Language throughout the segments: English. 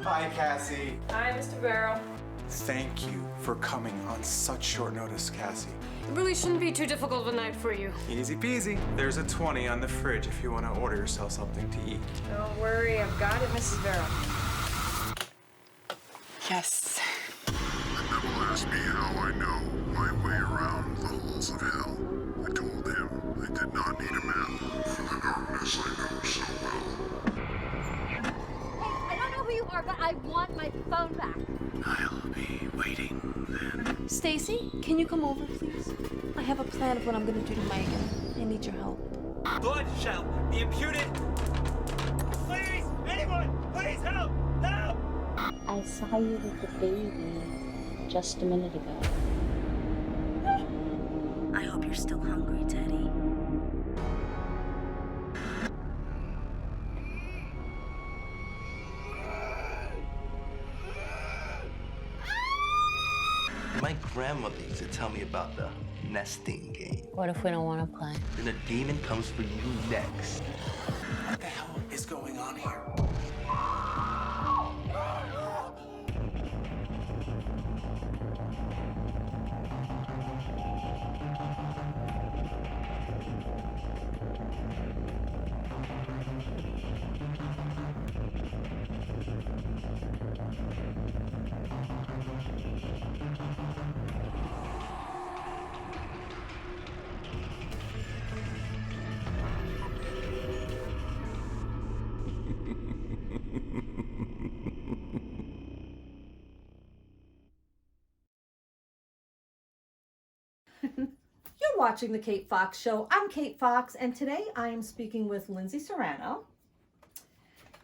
Hi, Cassie. Hi, Mr. Barrow. Thank you for coming on such short notice, Cassie. It really shouldn't be too difficult of a night for you. Easy peasy. There's a 20 on the fridge if you want to order yourself something to eat. Don't worry, I've got it, Mrs. Barrow. Yes. The devil asked me how I know my way around the halls of hell. I told him I did not need a map for the darkness I know so well. Hey, I don't know who you are, but I want my phone back. I'll be waiting then. Stacy, can you come over, please? I have a plan of what I'm gonna do to Megan. I need your help. Blood shall be imputed. Please, anyone, please help! Help! I saw you with the baby just a minute ago. I hope you're still hungry, Teddy. My grandmother used to tell me about the nesting game. What if we don't want to play? Then a demon comes for you next. What the hell is going on here? You're watching The Kate Fox Show. I'm Kate Fox, and today I am speaking with Lindsay Serrano.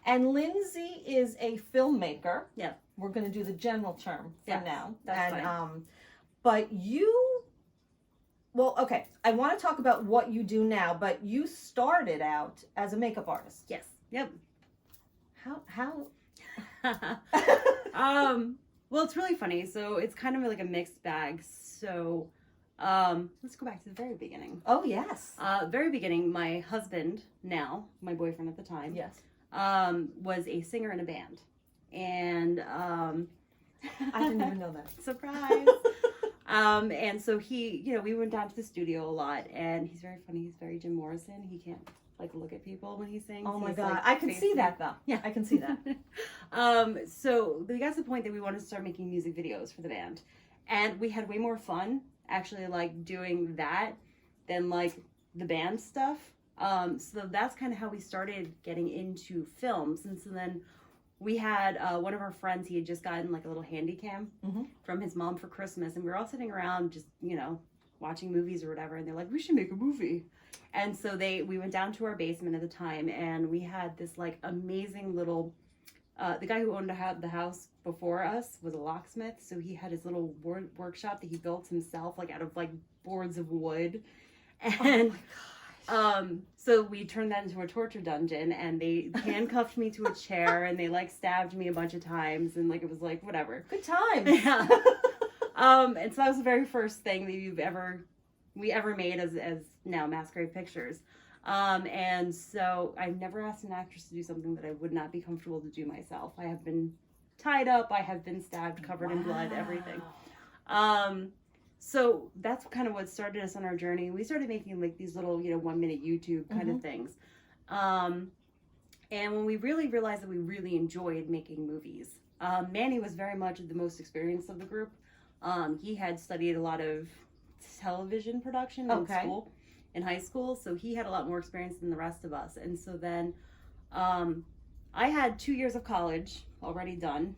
And Lindsay is a filmmaker. Yeah. We're going to do the general term for Yes, now. that's and, fine. But okay, I want to talk about what you do now, but you started out as a makeup artist. Yes. Yep. How? Well, it's really funny. So it's kind of like a mixed bag. So, let's go back to the very beginning. Oh, yes. Very beginning, my husband, now my boyfriend at the time, Yes. was a singer in a band, and I didn't even know that. surprise. And so we went down to the studio a lot, and he's very funny. He's very Jim Morrison. He can't look at people when he sings. Oh my He's, God. I can see facing- that though. Yeah. I can see that. So we got to the point that we wanted to start making music videos for the band, and we had way more fun actually doing that than the band stuff. So that's kind of how we started getting into films. And so then we had one of our friends, he had just gotten a little handy cam from his mom for Christmas, and we were all sitting around just watching movies or whatever, and they're like, we should make a movie. And so we went down to our basement at the time, and we had this amazing little the guy who owned the house before us was a locksmith, so he had his little workshop that he built himself out of boards of wood. And so we turned that into a torture dungeon, and they handcuffed me to a chair, and they stabbed me a bunch of times, and it was whatever. Good time. Yeah. And so that was the very first thing that we ever made as now Masquerade Pictures. And so I've never asked an actress to do something that I would not be comfortable to do myself. I have been tied up, I have been stabbed, covered in blood, everything. So that's kind of what started us on our journey. We started making these little, 1 minute YouTube kind of things. And when we really realized that we really enjoyed making movies, Manny was very much the most experienced of the group. He had studied a lot of television production in high school, so he had a lot more experience than the rest of us. And so then I had 2 years of college already done,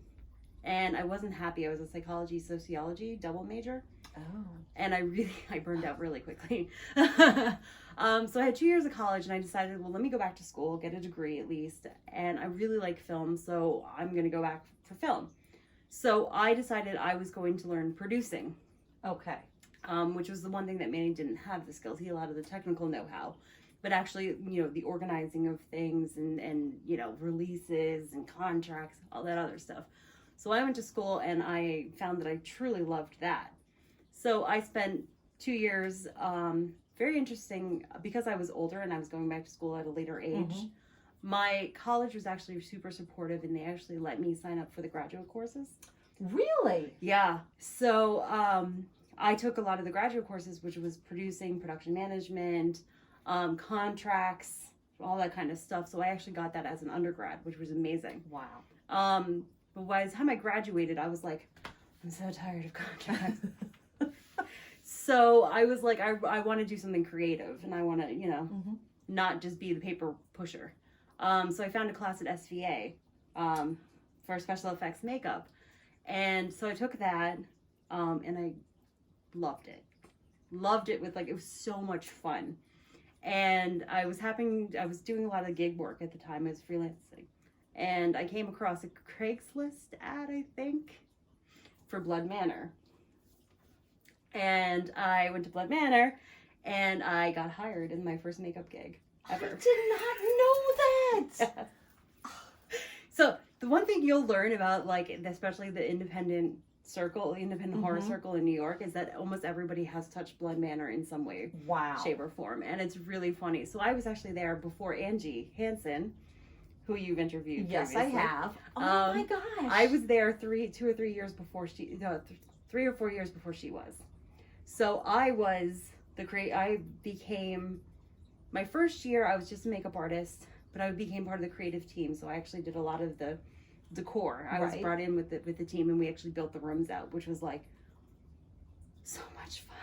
and I wasn't happy. I was a psychology sociology double major. Oh. And I burned out really quickly. So I had 2 years of college, and I decided, well, let me go back to school, get a degree at least. And I really like film, so I'm going to go back for film. So I decided I was going to learn producing. Okay. Which was the one thing that Manny didn't have the skills. He had a lot of the technical know-how, but actually, the organizing of things and releases and contracts, all that other stuff. So I went to school, and I found that I truly loved that. So I spent 2 years, very interesting, because I was older and I was going back to school at a later age. my college was actually super supportive, and they actually let me sign up for the graduate courses. Really? Yeah. So I took a lot of the graduate courses, which was producing, production management, contracts, all that kind of stuff. So I actually got that as an undergrad, which was amazing. Wow. But by the time I graduated, I was like, I'm so tired of contracts. So I was like, I want to do something creative, and I want to, you know, not just be the paper pusher. So I found a class at SVA for special effects makeup. And so I took that, and I loved it. Loved it with, like, it was so much fun. And I was doing a lot of gig work at the time. I was freelancing. And I came across a Craigslist ad, I think, for Blood Manor. And I went to Blood Manor, and I got hired in my first makeup gig ever. I did not know that. So the one thing you'll learn about, like, especially the independent horror circle in New York, is that almost everybody has touched Blood Manor in some way, Wow. shape, or form. And it's really funny. So I was actually there before Angie Hansen, who you've interviewed Yes, previously. I have. Oh my gosh. I was there 3 or 4 years before she was. So I became, my first year I was just a makeup artist, but I became part of the creative team. So I actually did a lot of the decor. I was brought in with the team, and we actually built the rooms out, which was like so much fun.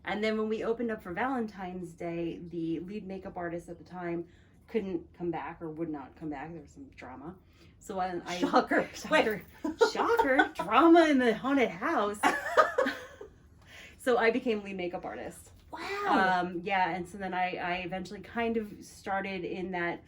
And then when we opened up for Valentine's Day, the lead makeup artist at the time couldn't come back, or would not come back. There was some drama. So Shocker. Shocker. Drama in the haunted house. So I became lead makeup artist. Wow. Yeah, and so then I eventually kind of started in that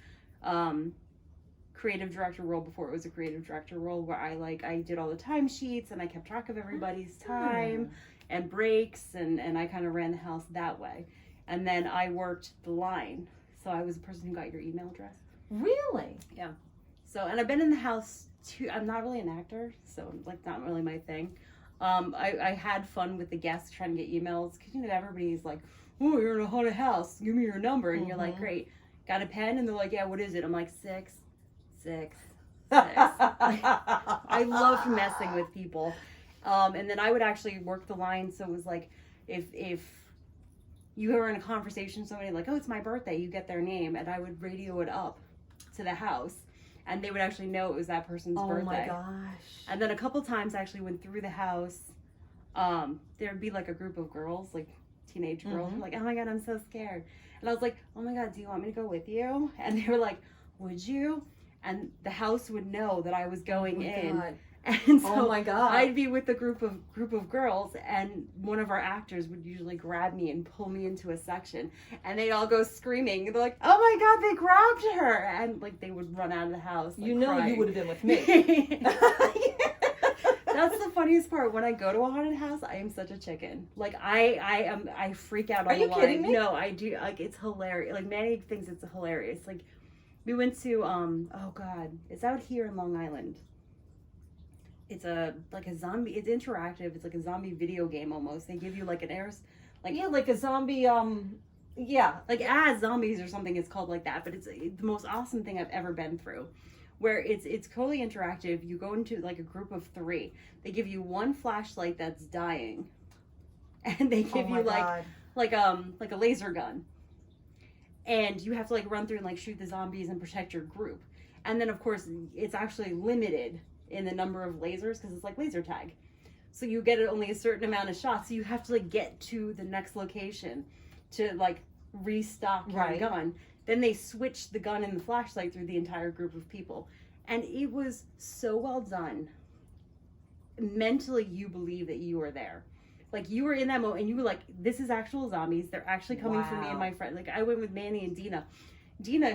creative director role before it was a creative director role, where I did all the timesheets, and I kept track of everybody's time and breaks, and I kind of ran the house that way. And then I worked the line. So I was the person who got your email address. Really? Yeah. So, and I've been in the house too. I'm not really an actor, so like not really my thing. I had fun with the guests trying to get emails, because, you know, everybody's like, oh, you're in a haunted house, give me your number. And you're like, great. Got a pen? And they're like, yeah, what is it? I'm like, 6. I loved messing with people. And then I would actually work the line. So it was like, if you were in a conversation with somebody, like, oh, it's my birthday, you get their name, and I would radio it up to the house, and they would actually know it was that person's birthday. Oh my gosh. And then a couple times I actually went through the house. There'd be like a group of girls, like teenage girls, like, oh my God, I'm so scared. And I was like, oh my God, do you want me to go with you? And they were like, would you? And the house would know that I was going in. God. And so Oh my God. I'd be with the group of girls, and one of our actors would usually grab me and pull me into a section, and they'd all go screaming. They're like, oh my God, they grabbed her. And like they would run out of the house. Like, You know crying. you would have been with me. That's the funniest part. When I go to a haunted house, I am such a chicken. Like I freak out on Are the you line. kidding me? No, I do. Like, it's hilarious. Like, Manny thinks it's hilarious. Like, we went to oh God, it's out here in Long Island. It's like a zombie. It's interactive. It's like a zombie video game almost. They give you like like a zombie. Like as zombies or something. It's called like that. But it's the most awesome thing I've ever been through, where it's totally interactive. You go into like a group of 3. They give you one flashlight that's dying, and they give you like a laser gun, and you have to like run through and like shoot the zombies and protect your group. And then of course it's actually limited in the number of lasers, because it's like laser tag, so you get only a certain amount of shots, so you have to like get to the next location to like restock your gun. Then they switch the gun and the flashlight through the entire group of people, and it was so well done. Mentally you believe that you are there, like you were in that moment, and you were like, this is actual zombies, they're actually coming for me and my friend. Like I went with Manny and Dina,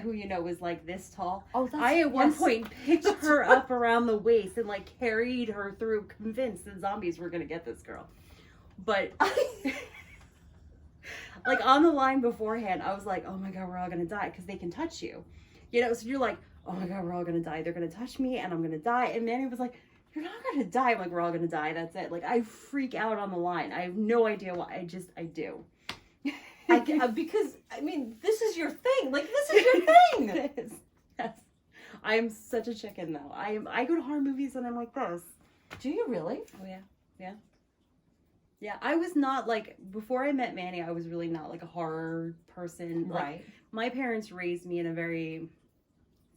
who you know was like this tall. Oh, I at one point picked her up around the waist and like carried her through, convinced that zombies were gonna get this girl. But like on the line beforehand, I was like, oh my God, we're all gonna die, because they can touch you. You know, so you're like, oh my God, we're all gonna die. They're gonna touch me and I'm gonna die. And Manny was like, you're not gonna die. I'm like, we're all gonna die. That's it. Like I freak out on the line. I have no idea why. I do. Because I mean, this is your thing. Like this is your thing. Yes. I am such a chicken though. I go to horror movies and I'm like this. Do you really? Oh yeah. Yeah. Yeah. I was not like before I met Manny, I was really not like a horror person. Like, Right. my parents raised me in a very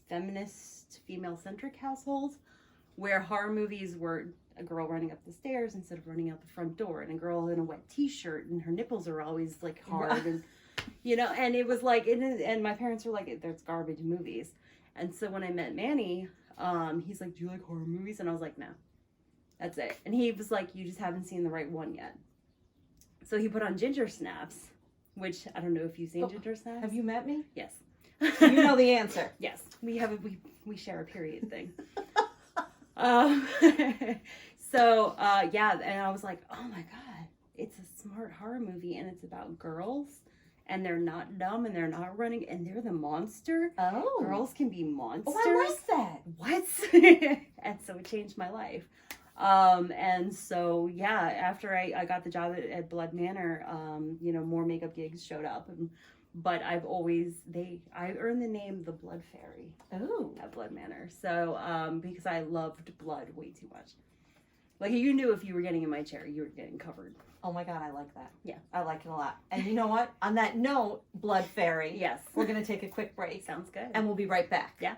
feminist, female-centric household where horror movies were a girl running up the stairs instead of running out the front door, and a girl in a wet t-shirt and her nipples are always like hard and and it was like and my parents were like, there's garbage movies. And so when I met Manny, he's like, do you like horror movies? And I was like, no, that's it. And he was like, you just haven't seen the right one yet. So he put on Ginger Snaps, which I don't know if you've seen Ginger Snaps. Have you met me? Yes. You know the answer. Yes, we share a period thing. Yeah, and I was like, oh my god, it's a smart horror movie, and it's about girls, and they're not dumb, and they're not running, and they're the monster. Oh. Girls can be monsters. Oh, I like that. What? And so it changed my life. And so yeah, after I got the job at Blood Manor, more makeup gigs showed up, but I earned the name the Blood Fairy. Oh. At Blood Manor. So because I loved blood way too much. Like, you knew if you were getting in my chair, you were getting covered. Oh my god, I like that. Yeah. I like it a lot. And you know what? On that note, Blood Fairy. Yes. We're gonna take a quick break. Sounds good. And we'll be right back. Yeah.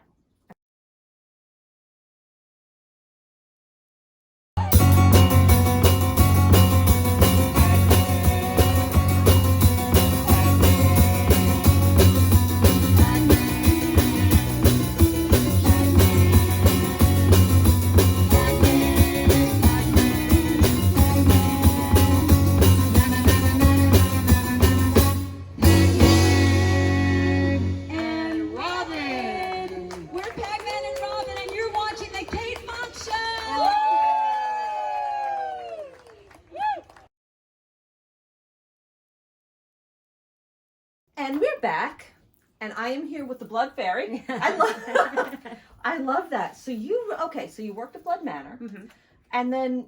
And we're back, and I am here with the Blood Fairy. I love that. So you worked at Blood Manor, Mm-hmm. and then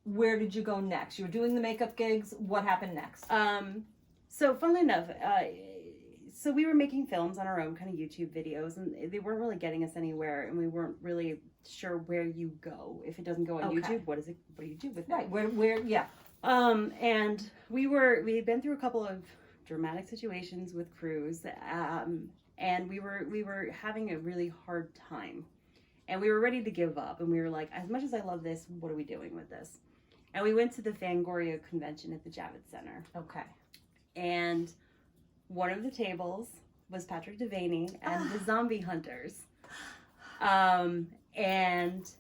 where did you go next? You were doing the makeup gigs. What happened next? So funnily enough, so we were making films on our own, kind of YouTube videos, and they weren't really getting us anywhere, and we weren't really sure where you go. If it doesn't go on YouTube, what do you do with it? Right, where, yeah. And we had been through a couple of dramatic situations with crews, and we were having a really hard time, and we were ready to give up, and we were like, as much as I love this, what are we doing with this? And we went to the Fangoria convention at the Javits Center. Okay. And one of the tables was Patrick Devaney and the Zombie Hunters. And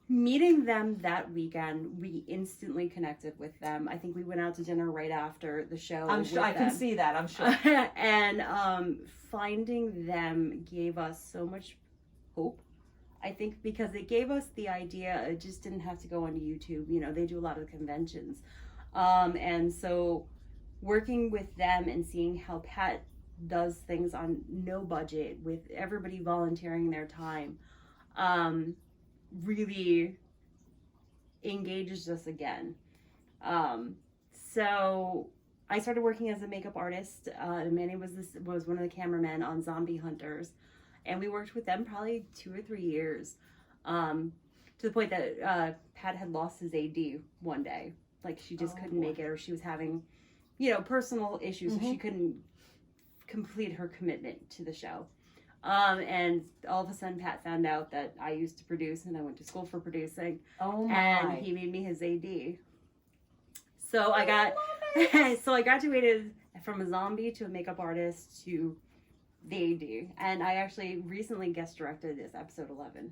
meeting them that weekend, we instantly connected with them. I think we went out to dinner right after the show. I'm sure I can see that, I'm sure. And finding them gave us so much hope. I think because it gave us the idea, it just didn't have to go onto YouTube. They do a lot of conventions. And so working with them and seeing how Pat does things on no budget with everybody volunteering their time really engages us again. So I started working as a makeup artist. Manny was one of the cameramen on Zombie Hunters, and we worked with them probably 2 or 3 years, to the point that Pat had lost his AD one day. Like, she just couldn't make it, or she was having personal issues, so she couldn't complete her commitment to the show. And all of a sudden Pat found out that I used to produce, and I went to school for producing. Oh my. And he made me his AD. So I graduated from a zombie to a makeup artist to the AD. And I actually recently guest directed this episode 11.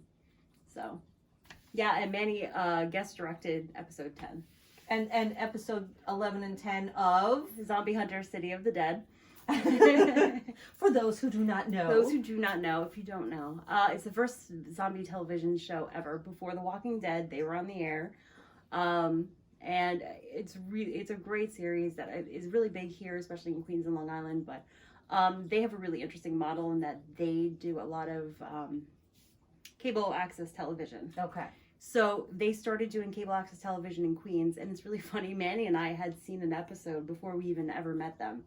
So yeah, and Manny guest directed episode 10. And episode 11 and 10 of Zombie Hunter City of the Dead. For those who do not know. Those who do not know, if you don't know. It's the first zombie television show ever. Before The Walking Dead, they were on the air. And it's a great series that is really big here, especially in Queens and Long Island. But they have a really interesting model in that they do a lot of cable access television. Okay. So they started doing cable access television in Queens, and it's really funny. Manny and I had seen an episode before we even ever met them,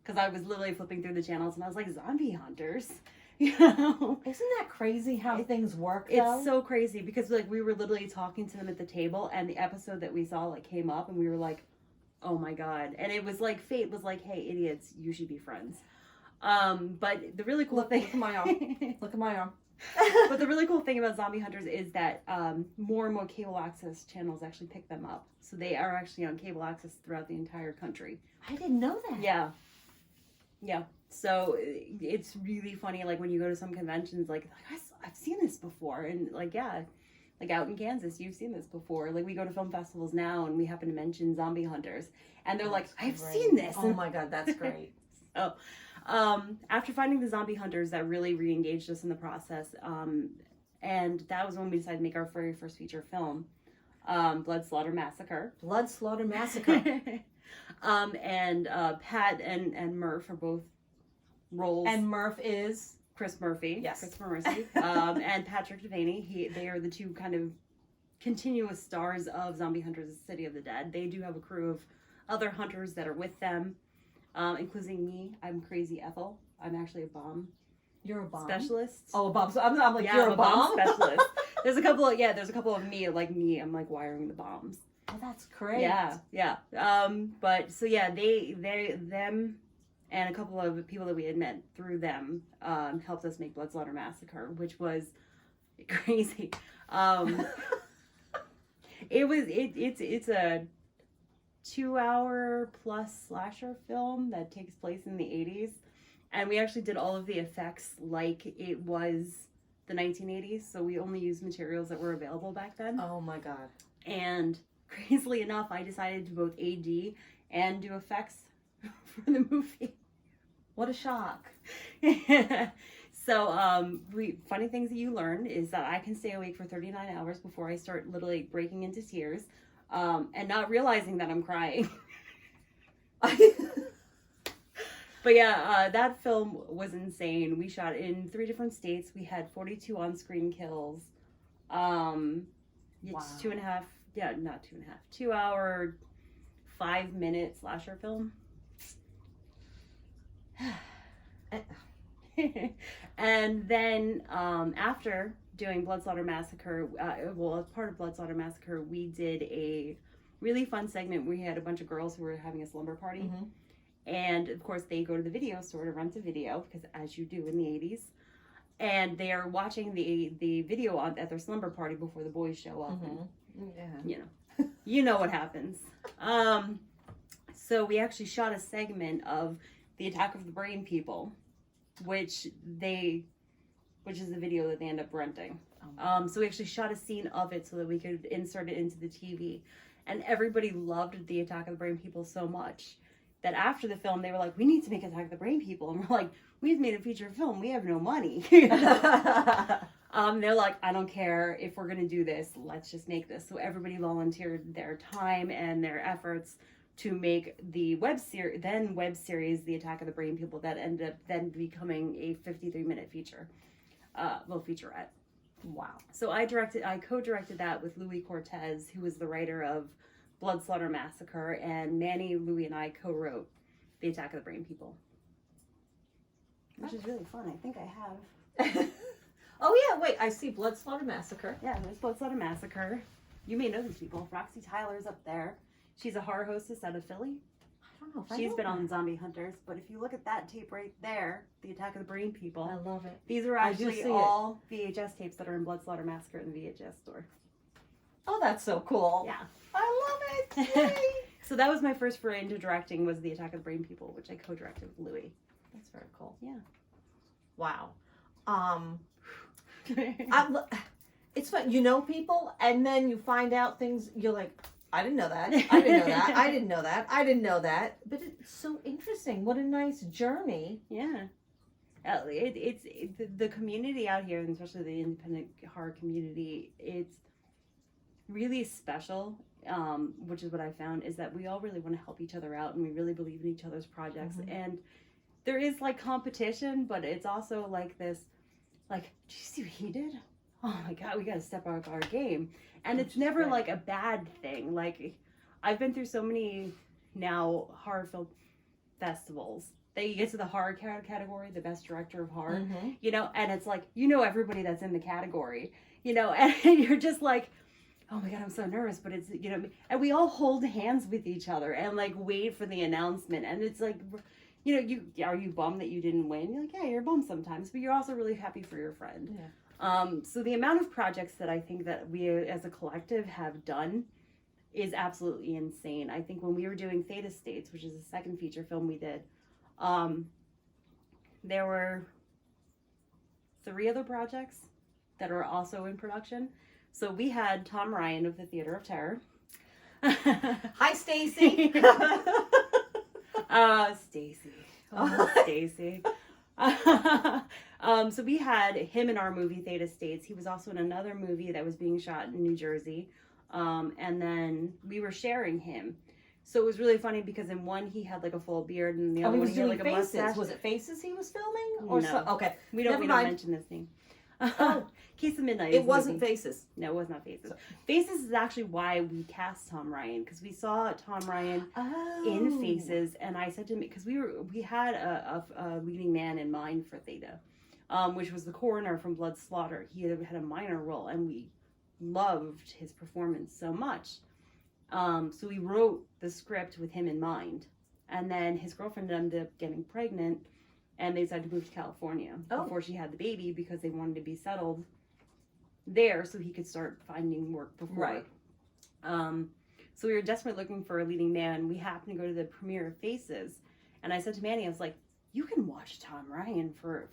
because I was literally flipping through the channels, and I was like, Zombie Hunters? You know? Isn't that crazy how things work, It's though? so crazy because like we were literally talking to them at the table, and the episode that we saw like came up, and we were like, "Oh my god!" And it was like fate was like, "Hey, idiots, you should be friends." But the really cool thing, Look at my arm. Look at my arm. but the really cool thing about Zombie Hunters is that more and more cable access channels actually pick them up, so they are actually on cable access throughout the entire country. I didn't know that. Yeah. Yeah. So it's really funny, like when you go to some conventions, like I've seen this before, and like yeah, like out in Kansas, you've seen this before. Like we go to film festivals now, and we happen to mention Zombie Hunters, and they're like, I've seen this. Oh my god, that's great. So, after finding the Zombie Hunters, that really re-engaged us in the process, and that was when we decided to make our very first feature film, Blood Slaughter Massacre. Blood Slaughter Massacre. And Pat and Murph are both roles. And Murph is Chris Murphy. Yes. Chris Murphy. And Patrick Devaney. They are the two kind of continuous stars of Zombie Hunters City of the Dead. They do have a crew of other hunters that are with them, including me. I'm Crazy Ethel. I'm actually a bomb you're a bomb specialist. Oh, a bomb. So I'm like, yeah, you're I'm a bomb. specialist. There's a couple of me. I'm like wiring the bombs. Oh, that's great. Yeah. But so yeah, them and a couple of people that we had met through them helped us make Blood Slaughter Massacre, which was crazy. It's a 2-hour plus slasher film that takes place in the 80s, and we actually did all of the effects like it was the 1980s, so we only used materials that were available back then. Oh my god. And crazily enough, I decided to both AD and do effects for the movie. What a shock. So, funny things that you learn is that I can stay awake for 39 hours before I start literally breaking into tears, and not realizing that I'm crying. But yeah, that film was insane. We shot in 3 different states. We had 42 on-screen kills. It's Wow. 2.5, yeah, not 2.5, 2 hour, 5-minute slasher film. And then after doing Blood Slaughter Massacre, as part of Blood Slaughter Massacre, we did a really fun segment. We had a bunch of girls who were having a slumber party. Mm-hmm. And of course, they go to the video store to rent a video, because as you do in the 80s. And they are watching the video at their slumber party before the boys show up. Mm-hmm. And, you know what happens. So we actually shot a segment of the Attack of the Brain People, which is the video that they end up renting. So we actually shot a scene of it so that we could insert it into the TV. And everybody loved the Attack of the Brain People so much that after the film, they were like, we need to make Attack of the Brain People. And we're like, we've made a feature film. We have no money. They're like, I don't care if we're going to do this. Let's just make this. So everybody volunteered their time and their efforts to make the web series, The Attack of the Brain People, that ended up then becoming a 53-minute feature. Featurette. Wow. So I co-directed that with Louis Cortez, who was the writer of Blood Slaughter Massacre, and Manny, Louis, and I co-wrote The Attack of the Brain People. Which is really fun. I think I have. Oh yeah, wait, I see Blood Slaughter Massacre. Yeah, there's Blood Slaughter Massacre. You may know these people. Roxy Tyler's up there. She's a horror hostess out of Philly. I don't know if I She's know been that. on Zombie Hunters, but if you look at that tape right there, The Attack of the Brain People, I love it. these are I do actually see it. all VHS tapes that are in Blood Slaughter Massacre in the VHS store. Oh, that's so cool. Yeah. I love it. Yay. So that was my first foray into directing, was The Attack of the Brain People, which I co-directed with Louis. That's very cool. Yeah. Wow. It's fun. You know people, and then you find out things. You're like, I didn't know that. I didn't know that. I didn't know that. I didn't know that. But it's so interesting. What a nice journey. Yeah. It's the community out here, and especially the independent horror community, it's really special, which is what I found, is that we all really want to help each other out, and we really believe in each other's projects. Mm-hmm. And there is like competition, but it's also like this, like, did you see what he did? Oh my God, we got to step up our game. And it's never like a bad thing. Like, I've been through so many now horror film festivals. That you get to the horror category, the best director of horror, Mhm. you know, and it's like, you know, everybody that's in the category, you know, and you're just like, oh my God, I'm so nervous, but it's, you know, and we all hold hands with each other and like wait for the announcement. And it's like, you know, are you bummed that you didn't win? You're like, yeah, you're bummed sometimes, but you're also really happy for your friend. Yeah. So the amount of projects that I think that we as a collective have done is absolutely insane. I think when we were doing Fate Estates, which is the second feature film we did, there were 3 other projects that are also in production. So we had Tom Ryan of the Theater of Terror. Hi, Stacy. Stacy. Oh, Stacy. So we had him in our movie Theta States. He was also in another movie that was being shot in New Jersey. And then we were sharing him. So it was really funny because in one he had like a full beard and the other one he had like a Faces. mustache. Was it Faces he was filming? Or No. Okay. We don't Never mind. mention this name. Oh. Case of Midnight. It is wasn't movie. Faces. No, it was not Faces. Faces is actually why we cast Tom Ryan, because we saw Tom Ryan in Faces, and I said to him, because we had a leading man in mind for Theta, which was the coroner from Blood Slaughter. He had a minor role, and we loved his performance so much. So we wrote the script with him in mind, and then his girlfriend ended up getting pregnant, and they decided to move to California before she had the baby because they wanted to be settled there so he could start finding work before. Right. So we were desperately looking for a leading man. We happened to go to the premiere of Faces, and I said to Manny, I was like, you can watch Tom Ryan for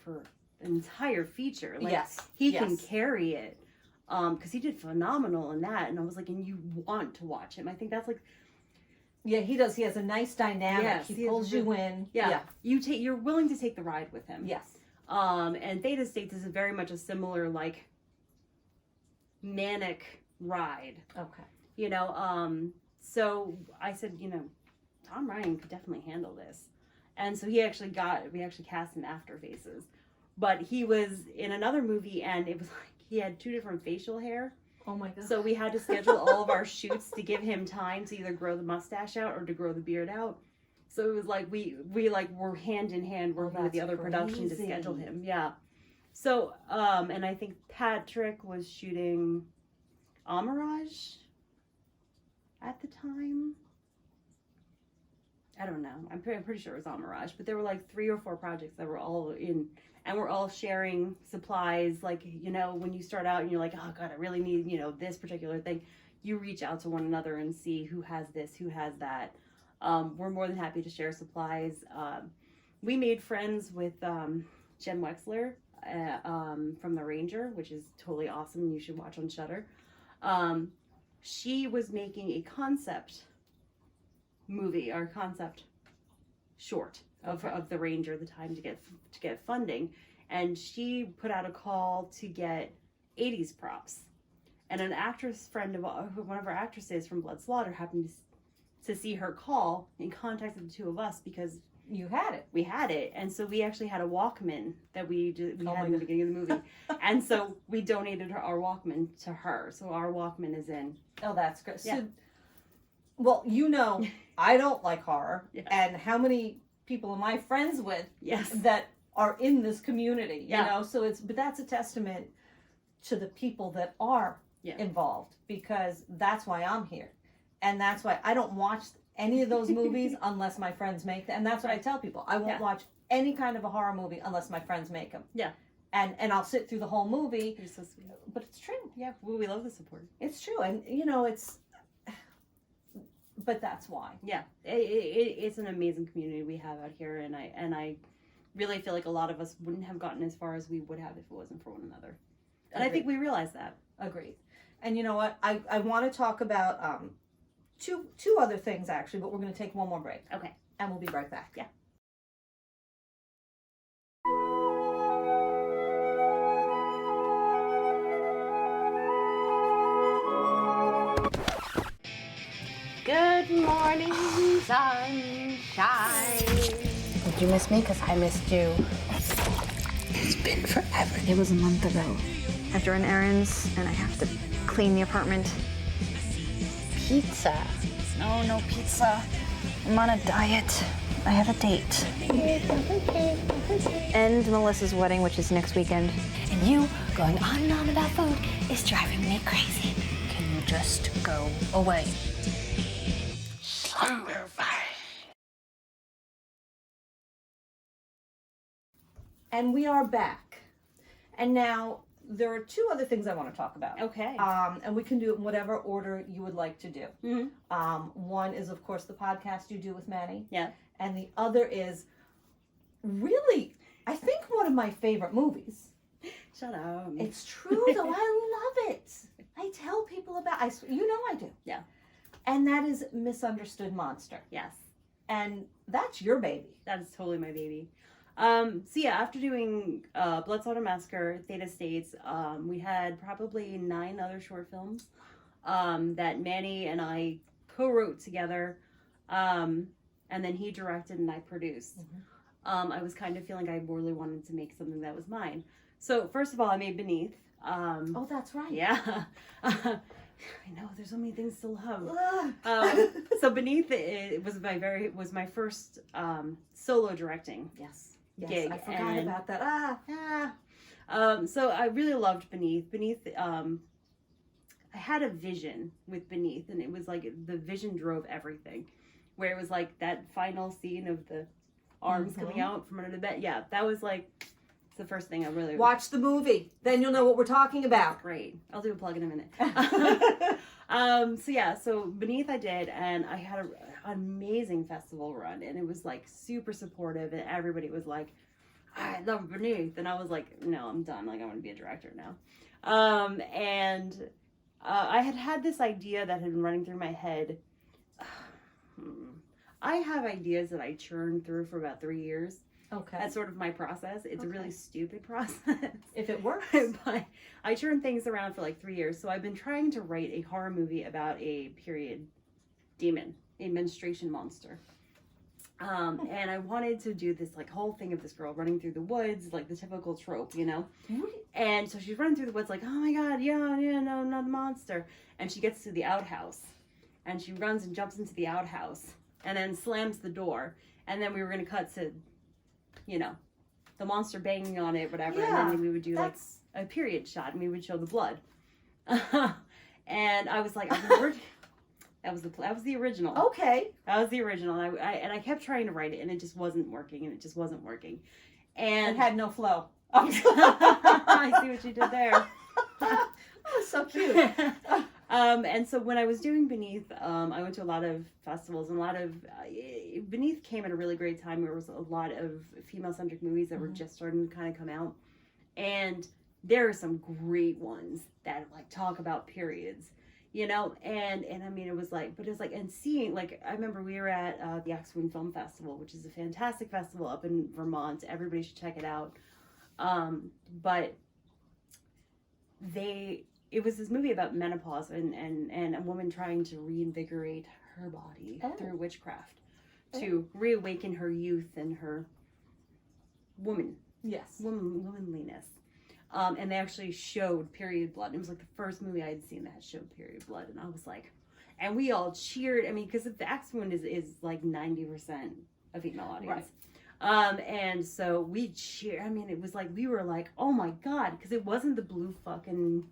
an entire feature. Like, Yes. He can carry it. Because he did phenomenal in that. And I was like, and you want to watch him. I think that's like... Yeah, he does. He has a nice dynamic. Yes, he pulls you in. Yeah. You're willing to take the ride with him. Yes. And Theta States is very much a similar, like, manic ride. Okay. You know, so I said, you know, Tom Ryan could definitely handle this. And so we actually cast him after Faces. But he was in another movie, and it was like, he had 2 different facial hair. Oh my God. So we had to schedule all of our shoots to give him time to either grow the mustache out or to grow the beard out. So it was like we like were hand in hand working with the other production to schedule him. Yeah. So and I think Patrick was shooting Amirage at the time. I don't know. I'm pretty sure it was Amirage, but there were like 3 or 4 projects that were all in, and we're all sharing supplies. Like, you know, when you start out and you're like, oh God, I really need, you know, this particular thing, you reach out to one another and see who has this, who has that. We're more than happy to share supplies. We made friends with Jen Wexler from The Ranger, which is totally awesome and you should watch on Shudder. She was making a concept movie or concept short of The Ranger, the time to get funding, and she put out a call to get 80s props, and an actress friend of one of our actresses from Blood Slaughter happened to see her call and contacted the 2 of us because You had it. we had it, and so we actually had a Walkman that we Oh had my in the God. beginning of the movie, and so we donated our Walkman to her. So our Walkman is in. Oh, that's good. Yeah. So, well, you know, I don't like horror, Yeah. and how many people am I friends with Yes. that are in this community? Yeah. You know, so but that's a testament to the people that are Yeah. involved, because that's why I'm here, and that's why I don't watch any of those movies unless my friends make them. And that's what I tell people. I won't Yeah. watch any kind of a horror movie unless my friends make them. Yeah. And I'll sit through the whole movie. You're so sweet. But it's true. Yeah, well, we love the support. It's true. And, you know, but that's why. Yeah, it's an amazing community we have out here, and I really feel like a lot of us wouldn't have gotten as far as we would have if it wasn't for one another. And I think we realize that. Agreed. And you know what? I want to talk about two other things, actually, but we're going to take one more break. Okay. And we'll be right back. Yeah. Good morning, sunshine. Did you miss me? Because I missed you. It's been forever. It was a month ago. I have to run errands, and I have to clean the apartment. Pizza. No pizza. I'm on a diet. I have a date. And Melissa's wedding, which is next weekend. And you going on and on about food is driving me crazy. Can you just go away? And we are back. And now there are two other things I want to talk about. Okay. And we can do it in whatever order you would like to do. One is, of course, the podcast you do with Manny. Yeah. And the other is really, I think, one of my favorite movies. Shut up. It's true, though. I love it. I tell people about. You know I do. Yeah. And that is Misunderstood Monster. Yes. And that's your baby. That is totally my baby. So yeah, after doing Blood, Slaughter, Massacre, Theta States, we had probably 9 other short films that Manny and I co-wrote together, and then he directed and I produced. I was kind of feeling I really wanted to make something that was mine. So first of all, I made Beneath. Oh, that's right. Yeah. I know, there's so many things to love. So Beneath it was my first solo directing. Yes, gig, I forgot about that. So I really loved Beneath. I had a vision with Beneath, and it was like the vision drove everything. Where it was like that final scene of the arms coming out from under the bed. Yeah, that was like the first thing I really Watch the movie, then you'll know what we're talking about. Great. I'll do a plug in a minute. So Beneath I did, and I had an amazing festival run, and it was like super supportive, and everybody was like, I love Beneath, and I was like, no, I'm done. Like, I want to be a director now. I had this idea that had been running through my head. I have ideas that I churn through for about 3 years. Okay. That's sort of my process. It's a really stupid process. If it works. But I churn things around for like 3 years. So I've been trying to write a horror movie about a period demon, a menstruation monster. And I wanted to do this like whole thing of this girl running through the woods, like the typical trope, you know? And so she's running through the woods like, oh my God, no, not a monster. And she gets to the outhouse, and she runs and jumps into the outhouse and then slams the door. And then we were going to cut to, you know, the monster banging on it, whatever. Yeah, and then we would do like a period shot, and we would show the blood. And I was like, that was the original. Okay. That was the original. And I kept trying to write it, and it just wasn't working, and it just wasn't working. And it had no flow. I see what you did there. Oh, so cute. And so when I was doing Beneath, I went to a lot of festivals, and Beneath came at a really great time. There was a lot of female-centric movies that were just starting to kind of come out, and there are some great ones that like talk about periods, you know, and I mean, it was like, and seeing, like, I remember we were at the Axwoon Film Festival, which is a fantastic festival up in Vermont. Everybody should check it out. But it was this movie about menopause and a woman trying to reinvigorate her body through witchcraft to reawaken her youth and her womanliness. And they actually showed period blood. It was like the first movie I had seen that showed period blood, and I was like, and we all cheered. I mean, because the Axwoon is like 90% a female audience. Right. And so we cheered. I mean, it was like, we were like, oh my God, because it wasn't the blue fucking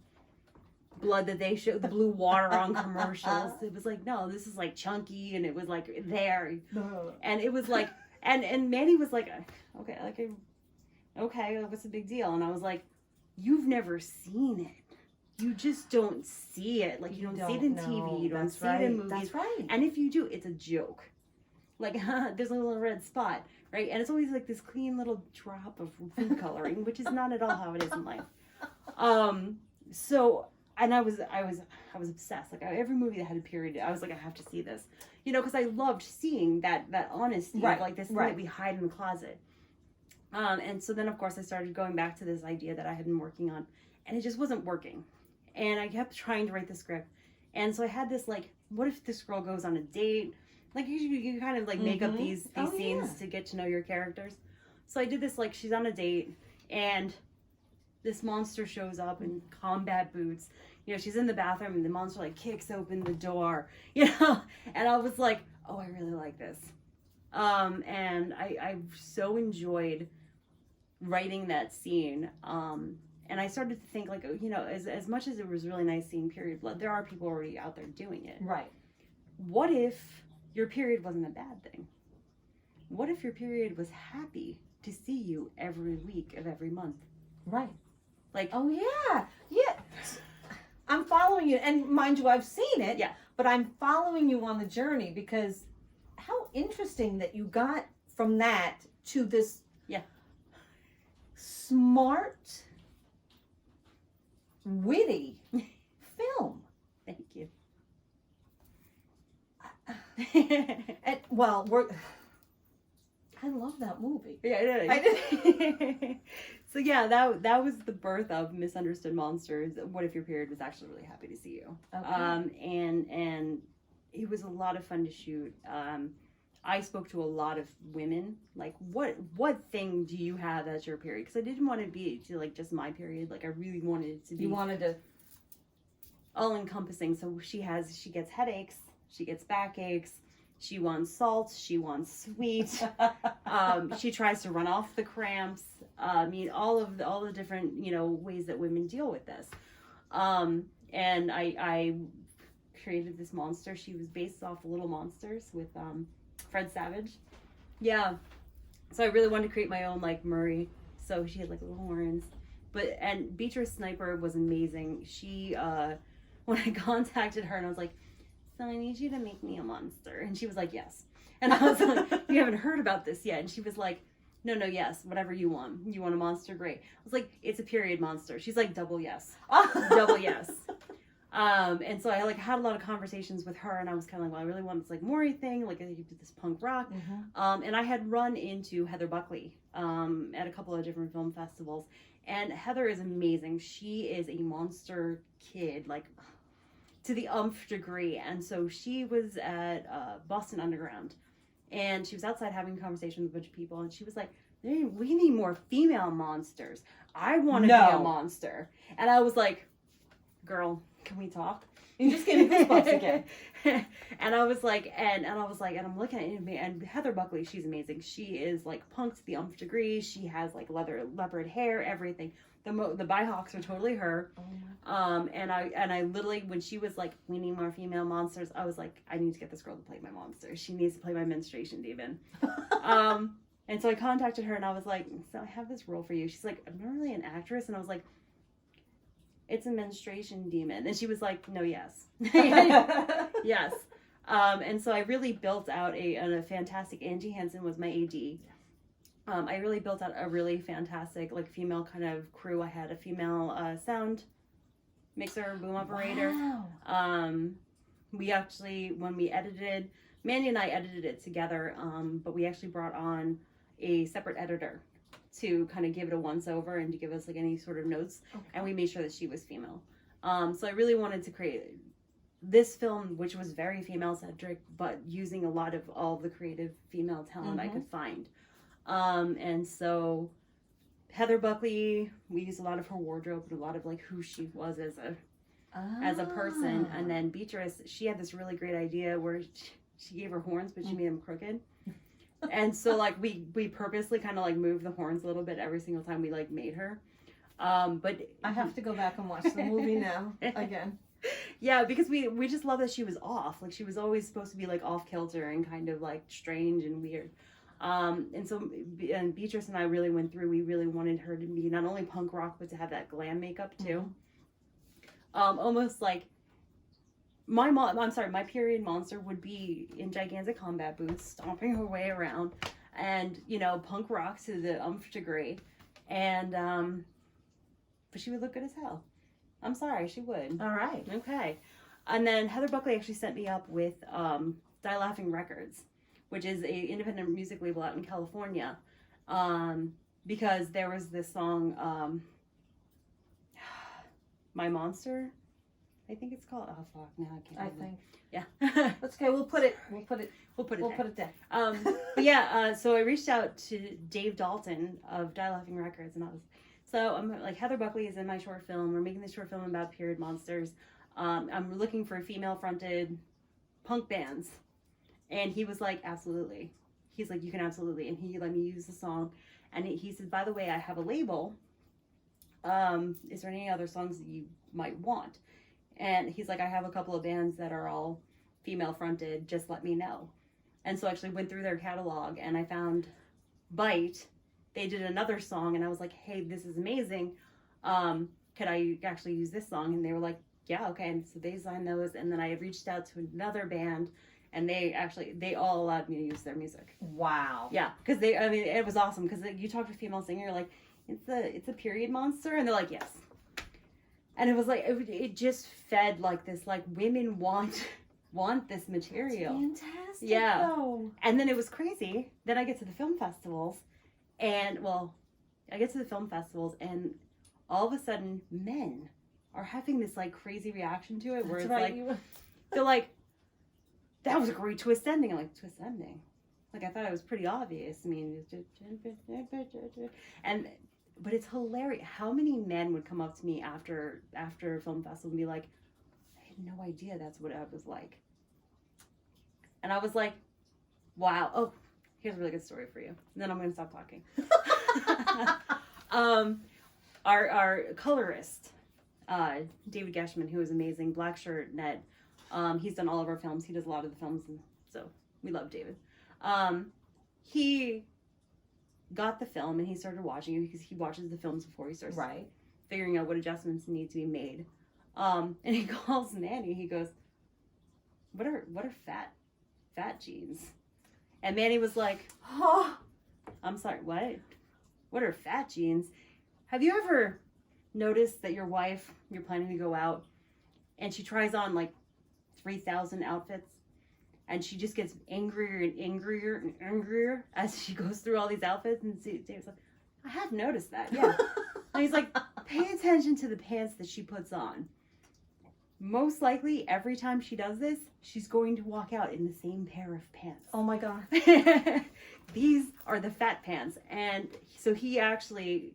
blood that they showed, the blue water on commercials. It was like, no, this is like chunky, and it was like there. And it was like, and Manny was like, okay, what's the big deal? And I was like, you've never seen it. You just don't see it. Like, you don't see it in TV. You don't see it in movies. That's right. And if you do, it's a joke. Like, there's a little red spot, right? And it's always like this clean little drop of food coloring, which is not at all how it is in life. So, and I was obsessed. Like, every movie that had a period, I was like, I have to see this, you know, because I loved seeing that honesty, of like this thing that we hide in the closet. And so then, of course, I started going back to this idea that I had been working on, and it just wasn't working. And I kept trying to write the script. And so I had this, like, what if this girl goes on a date? Like, you kind of, like, make up these scenes to get to know your characters. So I did this, like, she's on a date, and this monster shows up in combat boots. You know, she's in the bathroom, and the monster, like, kicks open the door, you know? And I was like, oh, I really like this. And I so enjoyed writing that scene. And I started to think, like, you know, as much as it was really nice seeing period blood, there are people already out there doing it. Right. What if your period wasn't a bad thing? What if your period was happy to see you every week of every month? Right. Like, Oh yeah. Yeah. I'm following you, and mind you, I've seen it. Yeah. But I'm following you on the journey because how interesting that you got from that to this. Yeah. Smart, witty film. thank you. And, well, I love that movie. Yeah, I did. So yeah, that was the birth of Misunderstood Monsters. What if your period was actually really happy to see you? Okay. And it was a lot of fun to shoot. I spoke to a lot of women. Like, what thing do you have as your period? Because I didn't want it to be like just my period. Like, I really wanted it to be. You wanted to. All encompassing. So she gets headaches, she gets backaches, she wants salt, she wants sweet. She tries to run off the cramps. I mean, all the different, you know, ways that women deal with this. And I created this monster. She was based off Little Monsters with Fred Savage. Yeah. So I really wanted to create my own, like, Murray. So she had, like, little horns. And Beatrice Sniper was amazing. She, when I contacted her and I was like, so I need you to make me a monster. And she was like, yes. And I was like, you haven't heard about this yet. And she was like, no, yes, whatever you want. You want a monster? Great. I was like, it's a period monster. She's like, double yes. Double yes. And so I, like, had a lot of conversations with her, and I was kind of like, well, I really want this, like, Maury thing, like, I could do this punk rock. Mm-hmm. And I had run into Heather Buckley at a couple of different film festivals, and Heather is amazing. She is a monster kid, like, to the umph degree. And so she was at Boston Underground, and she was outside having a conversation with a bunch of people, and she was like, hey, we need more female monsters. I want to be a monster. And I was like, girl, can we talk? You just gave me goosebumps again. And I was like, and I'm looking at it, and Heather Buckley, she's amazing. She is, like, punk to the umph degree. She has, like, leopard hair, everything. The Bihawks are totally her. And I literally, when she was like, we need more female monsters, I was like, I need to get this girl to play my monster. She needs to play my menstruation demon. And so I contacted her, and I was like, so I have this role for you. She's like, I'm not really an actress. And I was like, it's a menstruation demon. And she was like, no, yes. Yes. And so I really built out a fantastic, Angie Hansen was my AD. I really built out a really fantastic, like, female kind of crew. I had a female sound mixer, boom operator. Wow. We actually, when we edited, Mandy and I edited it together, but we actually brought on a separate editor to kind of give it a once-over and to give us, like, any sort of notes. Okay. And we made sure that she was female. So I really wanted to create this film, which was very female-centric, but using a lot of all the creative female talent I could find. And so Heather Buckley, we used a lot of her wardrobe and a lot of, like, who she was as a person. And then Beatrice, she had this really great idea where she gave her horns, but she made them crooked. And so, like, we purposely kind of, like, moved the horns a little bit every single time we, like, made her. But I have to go back and watch the movie now again. Yeah, because we just love that she was off. Like, she was always supposed to be, like, off kilter and kind of, like, strange and weird. And so, and Beatrice and I really went through, we really wanted her to be not only punk rock, but to have that glam makeup too. Almost like my period monster would be in gigantic combat boots, stomping her way around, and, you know, punk rock to the umph degree. And, but she would look good as hell. I'm sorry, she would. All right. Okay. And then Heather Buckley actually set me up with, Die Laughing Records, which is a independent music label out in California, because there was this song, My Monster, I think it's called. Oh fuck, no, I can't. I think. Yeah. That's okay. We'll put it there. But yeah, so I reached out to Dave Dalton of Die Laughing Records, and I'm like, Heather Buckley is in my short film. We're making this short film about period monsters. I'm looking for female-fronted punk bands. And he was like, absolutely. he's like, you can absolutely, and he let me use the song. And he said, by the way, I have a label. Is there any other songs that you might want? And he's like, I have a couple of bands that are all female fronted, just let me know. And so I actually went through their catalog and I found Bite. They did another song and I was like, hey, this is amazing. Could I actually use this song? And they were like, yeah, okay. And so they signed those. And then I reached out to another band and they all allowed me to use their music. Wow. Yeah. Cause it was awesome. Cause you talk to a female singer, you're like, it's a period monster. And they're like, yes. And it was like, it just fed like this, like women want this material. That's fantastic. Yeah. Though. And then it was crazy. Then I get to the film festivals and all of a sudden men are having this like crazy reaction to it where it's like, they're like, that was a great twist ending. I'm like, twist ending? Like, I thought it was pretty obvious. I mean, but it's hilarious. How many men would come up to me after a film festival and be like, I had no idea that's what it was like. And I was like, wow. Oh, here's a really good story for you. And then I'm going to stop talking. Our colorist, David Geshman, who is amazing, Black Shirt Ned, he's done all of our films. He does a lot of the films, and so we love David. He got the film and he started watching it because he watches the films before he starts figuring out what adjustments need to be made. And he calls Manny. He goes, "What are fat jeans?" And Manny was like, "Oh, I'm sorry. What? What are fat jeans? Have you ever noticed that your wife, you're planning to go out, and she tries on like 3,000 outfits?" And she just gets angrier and angrier and angrier as she goes through all these outfits. And Dave's like, I have noticed that, yeah. And he's like, pay attention to the pants that she puts on. Most likely, every time she does this, she's going to walk out in the same pair of pants. Oh my God. These are the fat pants. And so he actually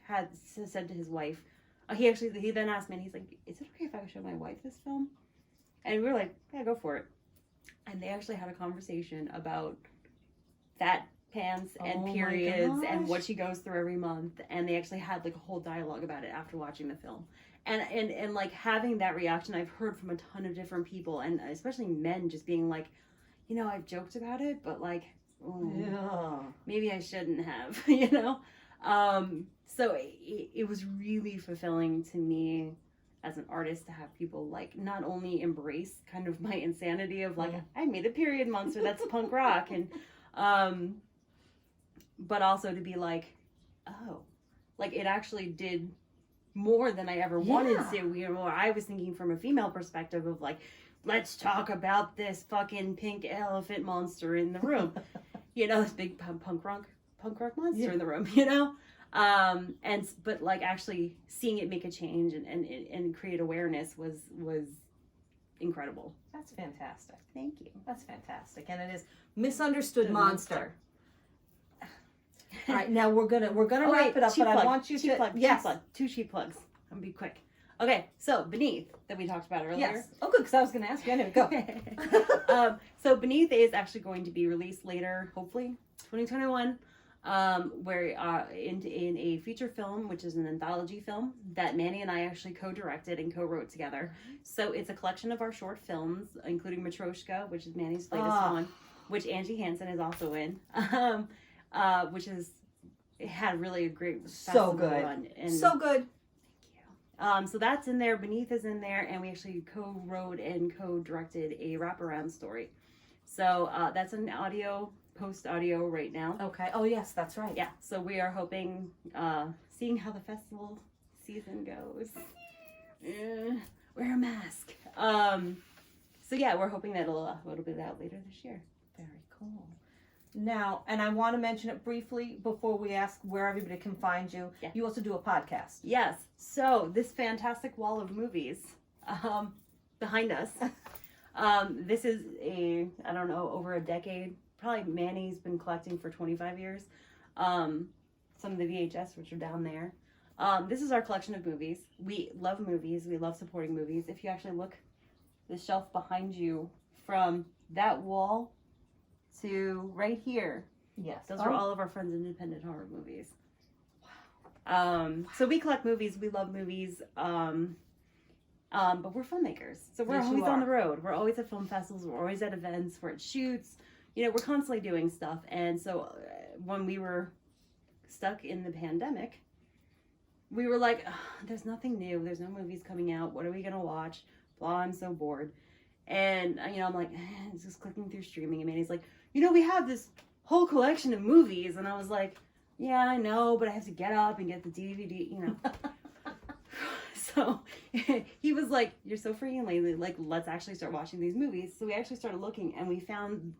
had said to his wife, he then asked me, and he's like, is it okay if I show my wife this film? And we were like, yeah, go for it. And they actually had a conversation about fat pants and periods and what she goes through every month. And they actually had like a whole dialogue about it after watching the film. And like having that reaction, I've heard from a ton of different people, and especially men just being like, you know, I've joked about it, but like, maybe I shouldn't have, you know? So it was really fulfilling to me as an artist to have people like not only embrace kind of my insanity of like, I made a period monster, that's punk rock, and but also to be like, oh, like it actually did more than I ever wanted to. You know, I was thinking from a female perspective of like, let's talk about this fucking pink elephant monster in the room. You know, this big punk rock monster in the room, you know? But like actually seeing it make a change and create awareness was incredible. That's fantastic. Thank you. That's fantastic. And it is Misunderstood Monster. All right, now we're gonna wrap it up, but I want you to two cheap plugs. I'm gonna be quick. Okay, so Beneath that we talked about earlier. Yes. Oh, good, because I was gonna ask you. Anyway, go. So Beneath is actually going to be released later, hopefully 2021. Where in a feature film, which is an anthology film that Manny and I actually co-directed and co-wrote together. So it's a collection of our short films, including Matryoshka, which is Manny's latest one, which Angie Hansen is also in, which it had really a great festival run. And so good. Thank you. So that's in there. Beneath is in there, and we actually co-wrote and co-directed a wraparound story. So that's an post audio right now. Okay. Oh yes, that's right. Yeah. So we are hoping, seeing how the festival season goes. Wear a mask. So yeah, we're hoping that it'll be out later this year. Very cool. Now, and I want to mention it briefly before we ask where everybody can find you. Yeah. You also do a podcast. Yes. So this fantastic wall of movies behind us. This is I don't know, over a decade. Probably Manny's been collecting for 25 years. Some of the VHS, which are down there. This is our collection of movies. We love movies. We love supporting movies. If you actually look the shelf behind you from that wall to right here. Yes. Those are all of our friends' independent horror movies. So we collect movies. We love movies. But we're filmmakers. So we're Yes, you always on are. the road. We're always at film festivals. We're always at events. We're at shoots. You know, we're constantly doing stuff. And so when we were stuck in the pandemic, we were like, there's nothing new. There's no movies coming out. What are we going to watch? Blah, I'm so bored. And, you know, I'm like, just clicking through streaming. And Manny's like, you know, we have this whole collection of movies. And I was like, yeah, I know, but I have to get up and get the DVD, you know. So he was like, you're so freaking lazy. Like, let's actually start watching these movies. So we actually started looking, and we found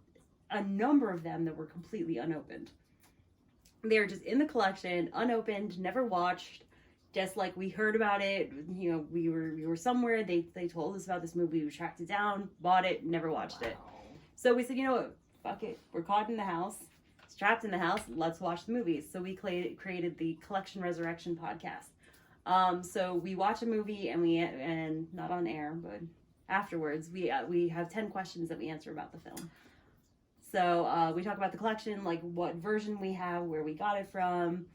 a number of them that were completely unopened. They were just in the collection, unopened, never watched. Just like we heard about it, you know, we were somewhere. They told us about this movie. We tracked it down, bought it, never watched it. So we said, you know what? Fuck it. We're caught in the house, trapped in the house. Let's watch the movies. So we created the Collection Resurrection podcast. So we watch a movie and not on air, but afterwards we have 10 questions that we answer about the film. So we talk about the collection, like what version we have, where we got it from,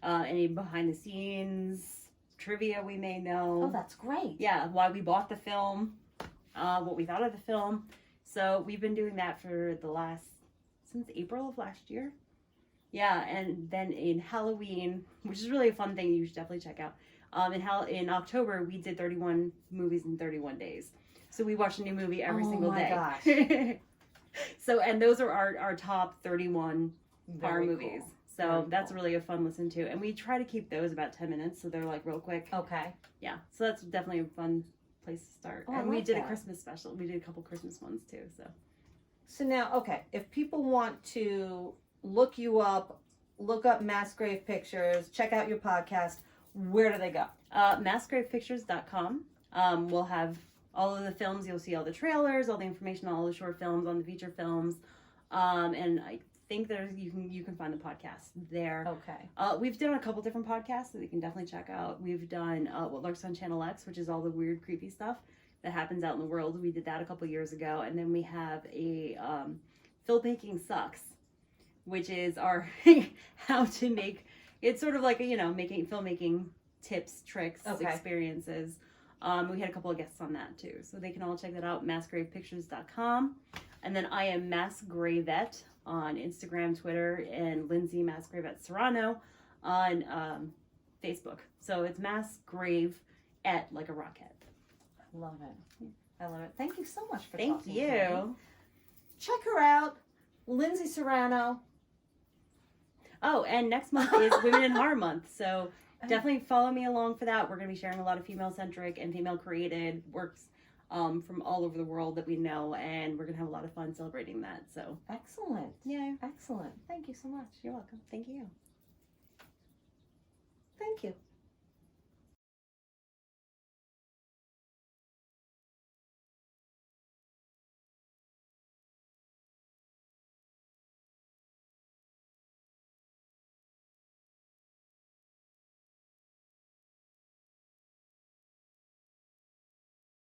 any behind the scenes trivia we may know. Oh, that's great. Yeah, why we bought the film, what we thought of the film. So we've been doing that for since April of last year. Yeah, and then in Halloween, which is really a fun thing you should definitely check out. In October, we did 31 movies in 31 days. So we watched a new movie every single day. Gosh. So, and those are our top 31 horror Very movies. cool. So Very that's cool. really a fun listen to. And we try to keep those about 10 minutes, so they're like real quick. Okay. Yeah, so that's definitely a fun place to start. Oh, I and we like did a that. Christmas special. We did a couple Christmas ones too, so. So now, okay, if people want to look you up, look up Mass Grave Pictures, check out your podcast, where do they go? Massgravepictures.com. We'll have all of the films. You'll see all the trailers, all the information, all the short films, on the feature films. And I think you can find the podcast there. Okay. We've done a couple different podcasts that you can definitely check out. We've done What Lurks on Channel X, which is all the weird, creepy stuff that happens out in the world. We did that a couple years ago. And then we have a Filmmaking Sucks, which is our how to make, it's sort of like, you know, making filmmaking tips, tricks, experiences. We had a couple of guests on that too. So they can all check that out, massgravepictures.com. And then I am Mass Gravette on Instagram, Twitter, and Lindsay Serrano on Facebook. So it's Mass Grave at like a rockhead. I love it. I love it. Thank you so much for Thank talking to me. you. Check her out, Lindsay Serrano. Oh, and next month is Women in Horror Month. So definitely follow me along for that. We're going to be sharing a lot of female-centric and female-created works from all over the world that we know, and we're going to have a lot of fun celebrating that. So Excellent. yeah. Excellent. Thank you so much. You're welcome. Thank you. Thank you.